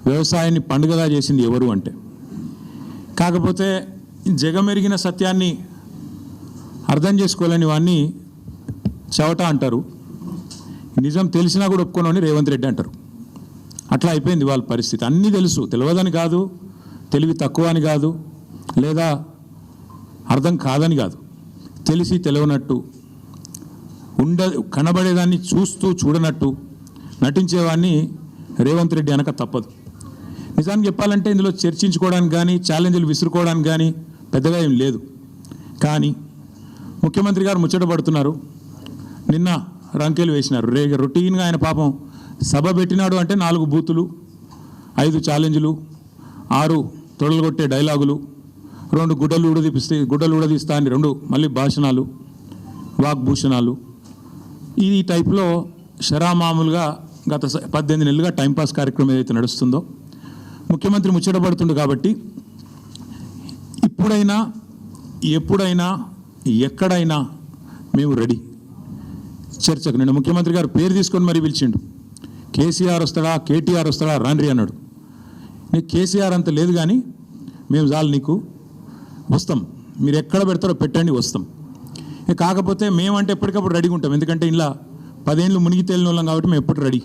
వ్యవసాయాన్ని పండుగగా చేసింది ఎవరు అంటే. కాకపోతే జగమెరిగిన సత్యాన్ని అర్థం చేసుకోలేని వాడిని చవట అంటారు, నిజం తెలిసినా కూడా ఒప్పుకోనని రేవంత్ రెడ్డి అంటారు. అట్లా అయిపోయింది వాళ్ళ పరిస్థితి. అన్నీ తెలుసు, తెలియదని కాదు, తెలివి తక్కువ అని కాదు, లేదా అర్థం కాదని కాదు, తెలిసి తెలియనట్టు కనబడేదాన్ని చూస్తూ చూడనట్టు నటించేవాడిని రేవంత్ రెడ్డి అనక తప్పదు. నిజానికి చెప్పాలంటే ఇందులో చర్చించుకోవడానికి కానీ ఛాలెంజ్లు విసురుకోవడానికి కానీ పెద్దగా ఏం లేదు. కానీ ముఖ్యమంత్రి గారు ముచ్చట పడుతున్నారు. నిన్న రంకెలు వేసినారు. రొటీన్గా ఆయన పాపం సభ పెట్టినాడు అంటే 4 బూతులు, 5 ఛాలెంజ్లు, 6 తొడలుగొట్టే డైలాగులు, 2 గుడ్డలు ఊడదీస్తా అని 2 మళ్ళీ భాషణాలు, వాగ్భూషణాలు. ఈ టైప్లో షరామామూలుగా గత 18 నెలలుగా టైంపాస్ కార్యక్రమం ఏదైతే నడుస్తుందో ముఖ్యమంత్రి ముచ్చట పడుతుండు. కాబట్టి ఇప్పుడైనా ఎప్పుడైనా ఎక్కడైనా మేము రెడీ చర్చకు. నిన్న ముఖ్యమంత్రి గారు పేరు తీసుకొని మరీ పిలిచిండు. కేసీఆర్ వస్తాడా, కేటీఆర్ వస్తాడా, రాండ్రి అన్నాడు. నీకు కేసీఆర్ అంత లేదు కానీ మేము చాలు నీకు, వస్తాం, మీరు ఎక్కడ పెడతారో పెట్టండి, వస్తాం. కాకపోతే మేమంటే ఎప్పటికప్పుడు రెడీగా ఉంటాం. ఎందుకంటే ఇలా 10 ఏళ్ళు మునిగి తేలిన వాళ్ళం కాబట్టి మేము ఎప్పుడు రెడీ.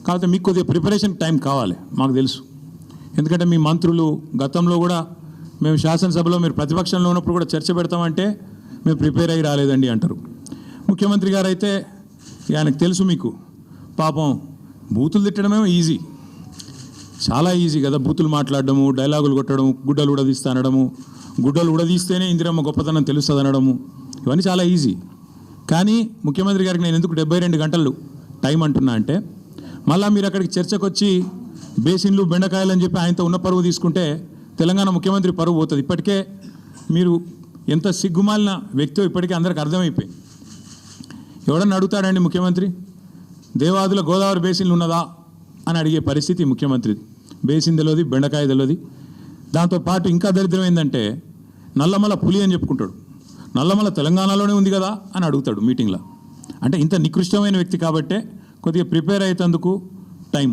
కాకపోతే మీకు కొద్దిగా ప్రిపరేషన్ టైం కావాలి, మాకు తెలుసు. ఎందుకంటే మీ మంత్రులు గతంలో కూడా మేము శాసనసభలో మీరు ప్రతిపక్షంలో ఉన్నప్పుడు కూడా చర్చ పెడతామంటే మేము ప్రిపేర్ అయ్యి రాలేదండి అంటారు. ముఖ్యమంత్రి గారు అయితే ఆయనకు తెలుసు, మీకు పాపం బూతులు తిట్టడమే ఈజీ, చాలా ఈజీ కదా. బూతులు మాట్లాడడము, డైలాగులు కొట్టడము, గుడ్డలు ఉడదీస్తా అనడము, గుడ్డలు ఉడదీస్తేనే ఇందిరమ్మ గొప్పతనం తెలుస్తుంది అనడము, ఇవన్నీ చాలా ఈజీ. కానీ ముఖ్యమంత్రి గారికి నేను ఎందుకు 72 గంటలు టైం అంటున్నా అంటే, మళ్ళీ మీరు అక్కడికి చర్చకు వచ్చి బేసిన్లు బెండకాయలు అని చెప్పి ఆయనతో ఉన్న పరువు తీసుకుంటే తెలంగాణ ముఖ్యమంత్రి పరువు పోతుంది. ఇప్పటికే మీరు ఎంత సిగ్గుమాలిన వ్యక్తో ఇప్పటికే అందరికి అర్థమైపోయింది. ఎవడన్నా అడుగుతాడండి ముఖ్యమంత్రి, దేవాదుల గోదావరి బేసిన్లు ఉన్నదా అని అడిగే పరిస్థితి ముఖ్యమంత్రిది. బేసిన్ తెలియదు, బెండకాయ తెలియదు. దాంతోపాటు ఇంకా దరిద్రం ఏంటంటే నల్లమల పులి అని చెప్పుకుంటాడు. నల్లమల తెలంగాణలోనే ఉంది కదా అని అడుగుతాడు మీటింగ్లో. అంటే ఇంత నికృష్టమైన వ్యక్తి కాబట్టే కొద్దిగా ప్రిపేర్ అయ్యేందుకు టైం,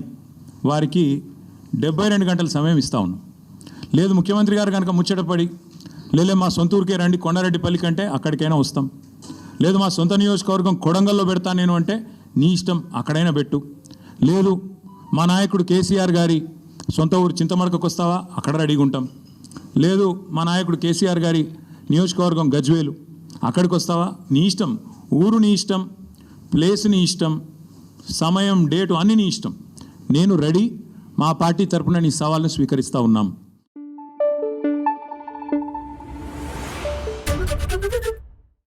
వారికి 72 గంటల సమయం ఇస్తా ఉన్నాం. లేదు ముఖ్యమంత్రి గారు కనుక ముచ్చటపడి, లేలే మా సొంత ఊరికే రండి కొండారెడ్డిపల్లి కంటే అక్కడికైనా వస్తాం, లేదు మా సొంత నియోజకవర్గం కొడంగల్లో పెడతా నేను అంటే నీ ఇష్టం, అక్కడైనా పెట్టు. లేదు మా నాయకుడు కేసీఆర్ గారి సొంత ఊరు చింతమడకకు వస్తావా, అక్కడ రెడీగా ఉంటాం. లేదు మా నాయకుడు కేసీఆర్ గారి నియోజకవర్గం గజ్వేలు, అక్కడికి వస్తావా, నీ ఇష్టం. ఊరు నీ ఇష్టం, ప్లేస్ నీ ఇష్టం, సమయం డేటు అన్నీ నీ ఇష్టం. నేను రెడీ, మా పార్టీ తరపున నీ సవాల్ను స్వీకరిస్తూ ఉన్నాం.